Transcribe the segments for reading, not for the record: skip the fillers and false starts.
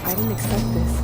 I didn't expect this.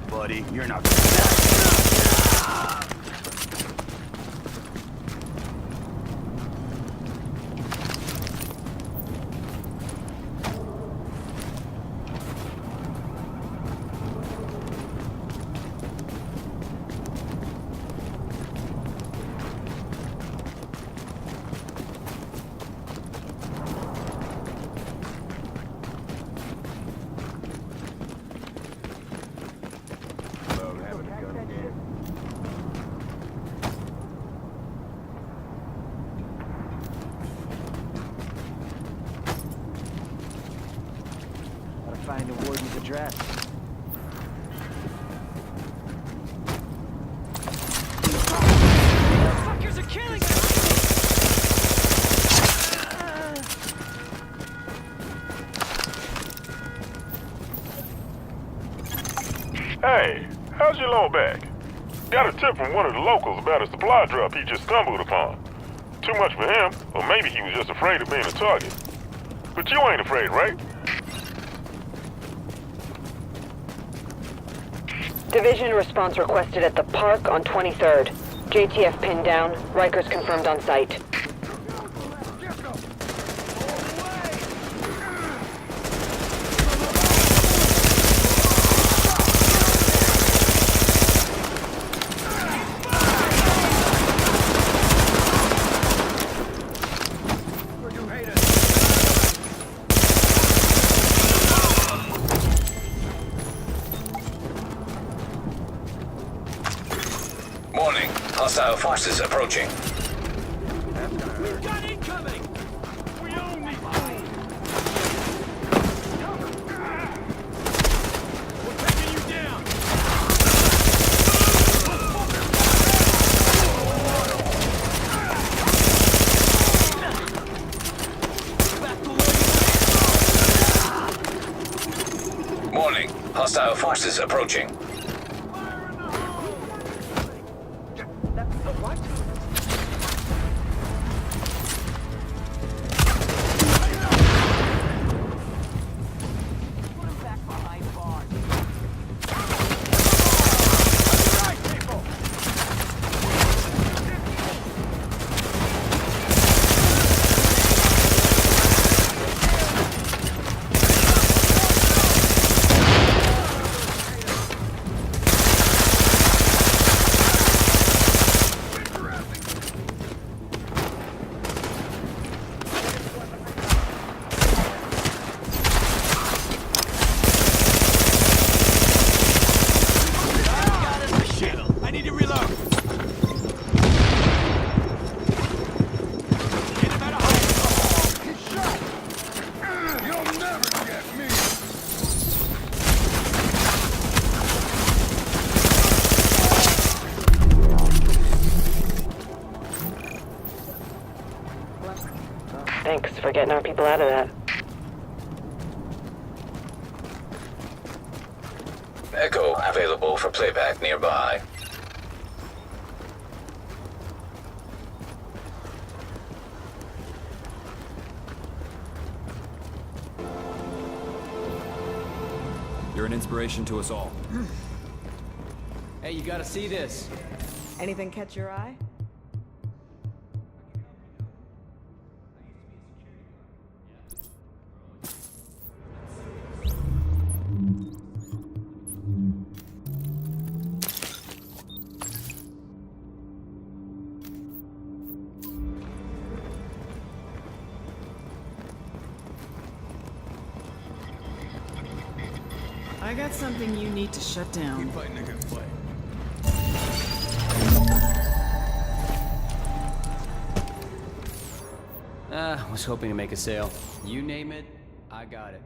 Buddy, you're not. Find the warden's address. Fuckers are killing us! Hey, how's your low back? Got a tip from one of the locals about a supply drop he just stumbled upon. Too much for him, or maybe he was just afraid of being a target. But you ain't afraid, right? Division response requested at the park on 23rd. JTF pinned down. Rikers confirmed on site. Warning, hostile forces approaching. We've got incoming! We own these planes! We're taking you down! Warning, hostile forces approaching. Thanks for getting our people out of that. Echo available for playback nearby. You're an inspiration to us all. Hey, you gotta see this. Anything catch your eye? I got something you need to shut down. Keep fighting a good fight. Was hoping to make a sale. You name it, I got it.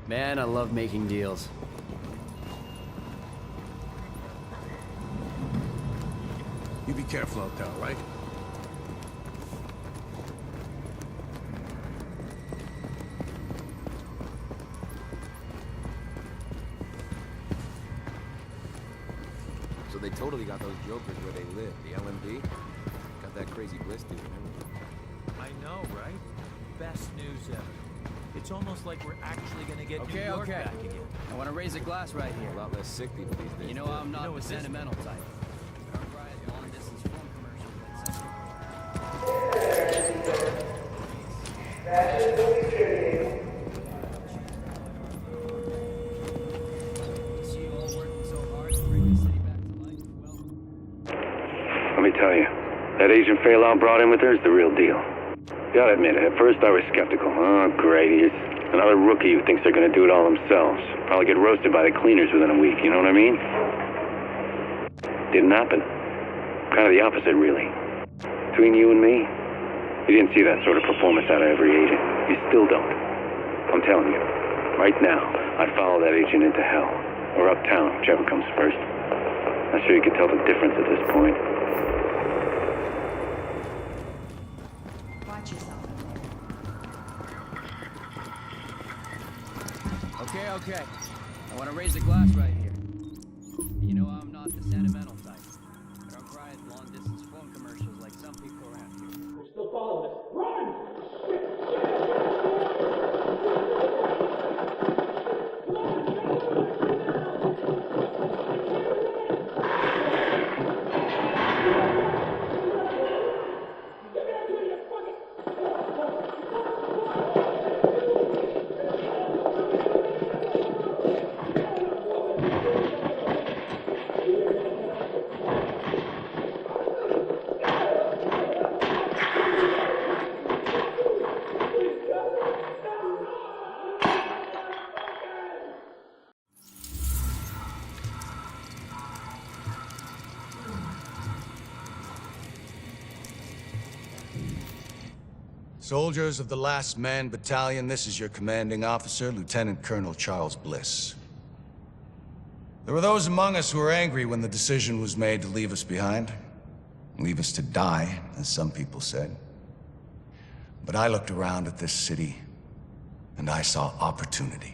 Man, I love making deals. You be careful out there, right? So they totally got those jokers where they live. The LMD got that crazy bliss dude and everything. I know, right? Best news ever. It's almost like we're actually gonna get New York back again. I want to raise a glass right here. A lot less sick people these days. You know I'm not the what's this? sentimental type. Long-distance phone commercial. See you all working so hard to bring the city back to life. Well, Let me tell you, that Agent Faylaw brought in with her is the real deal. Gotta admit it, at first I was skeptical. Oh, great, here's another rookie who thinks they're gonna do it all themselves. Probably get roasted by the cleaners within a week, you know what I mean? Didn't happen. Kind of the opposite, really. Between you and me, you didn't see that sort of performance out of every agent. You still don't. I'm telling you, right now, I'd follow that agent into hell. Or uptown, whichever comes first. Not sure you can tell the difference at this point. Watch yourself. Okay. I want to raise a glass right here. You know I'm not the sentimental type. I don't cry at long-distance phone commercials like some people around here. We're still following us. Run! Soldiers of the Last Man Battalion, this is your commanding officer, Lieutenant Colonel Charles Bliss. There were those among us who were angry when the decision was made to leave us behind. Leave us to die, as some people said. But I looked around at this city, and I saw opportunity.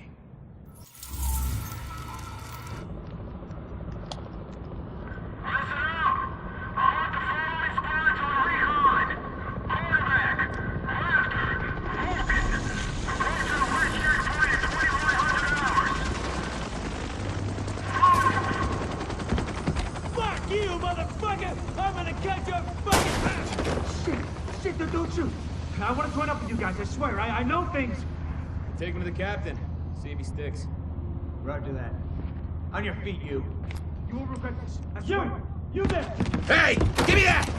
I want to join up with you guys, I swear. I know things. Take him to the captain. See if he sticks. Roger that. On your feet, you. You will regret this. I swear. You there! Hey! Give me that!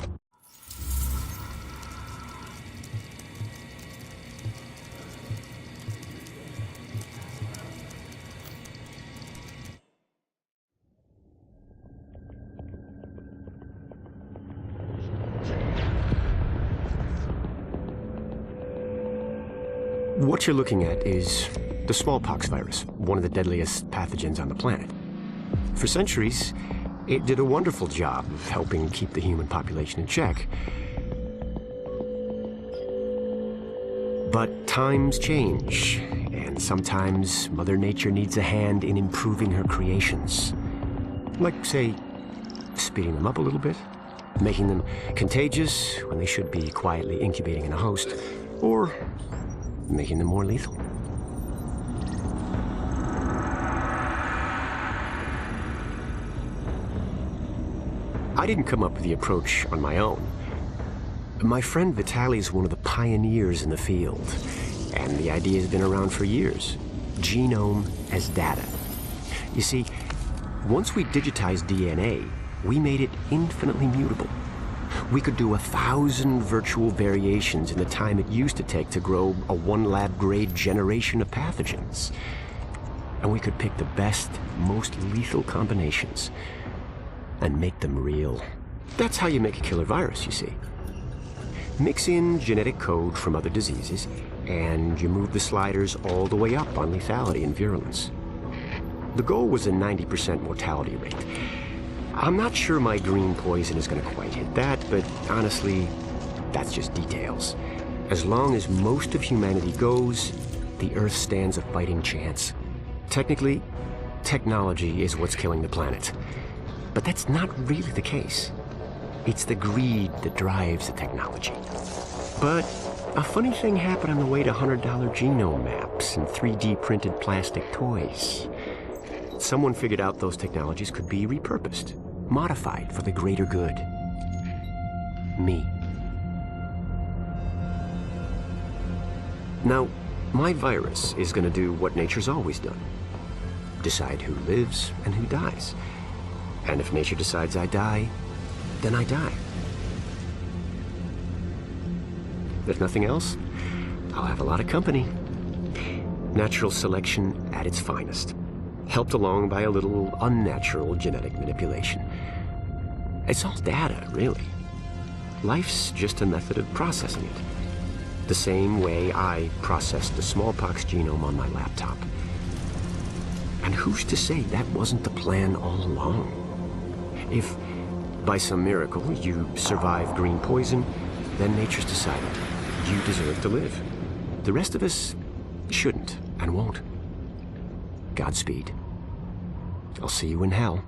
What you're looking at is the smallpox virus, one of the deadliest pathogens on the planet. For centuries, it did a wonderful job of helping keep the human population in check. But times change, and sometimes Mother Nature needs a hand in improving her creations. Like, say, speeding them up a little bit, making them contagious when they should be quietly incubating in a host, or making them more lethal. I didn't come up with the approach on my own. My friend Vitaly is one of the pioneers in the field, and the idea has been around for years. Genome as data. You see, once we digitized DNA, we made it infinitely mutable. We could do 1,000 virtual variations in the time it used to take to grow a 1 lab-grade generation of pathogens. And we could pick the best, most lethal combinations and make them real. That's how you make a killer virus, you see. Mix in genetic code from other diseases, and you move the sliders all the way up on lethality and virulence. The goal was a 90% mortality rate. I'm not sure my green poison is going to quite hit that, but honestly, that's just details. As long as most of humanity goes, the Earth stands a fighting chance. Technically, technology is what's killing the planet. But that's not really the case. It's the greed that drives the technology. But a funny thing happened on the way to $100 genome maps and 3D printed plastic toys. Someone figured out those technologies could be repurposed, modified for the greater good. Me. Now, my virus is going to do what nature's always done. Decide who lives and who dies. And if nature decides I die, then I die. If nothing else, I'll have a lot of company. Natural selection at its finest, helped along by a little unnatural genetic manipulation. It's all data, really. Life's just a method of processing it. The same way I processed the smallpox genome on my laptop. And who's to say that wasn't the plan all along? If, by some miracle, you survive green poison, then nature's decided you deserve to live. The rest of us shouldn't and won't. Godspeed. I'll see you in hell.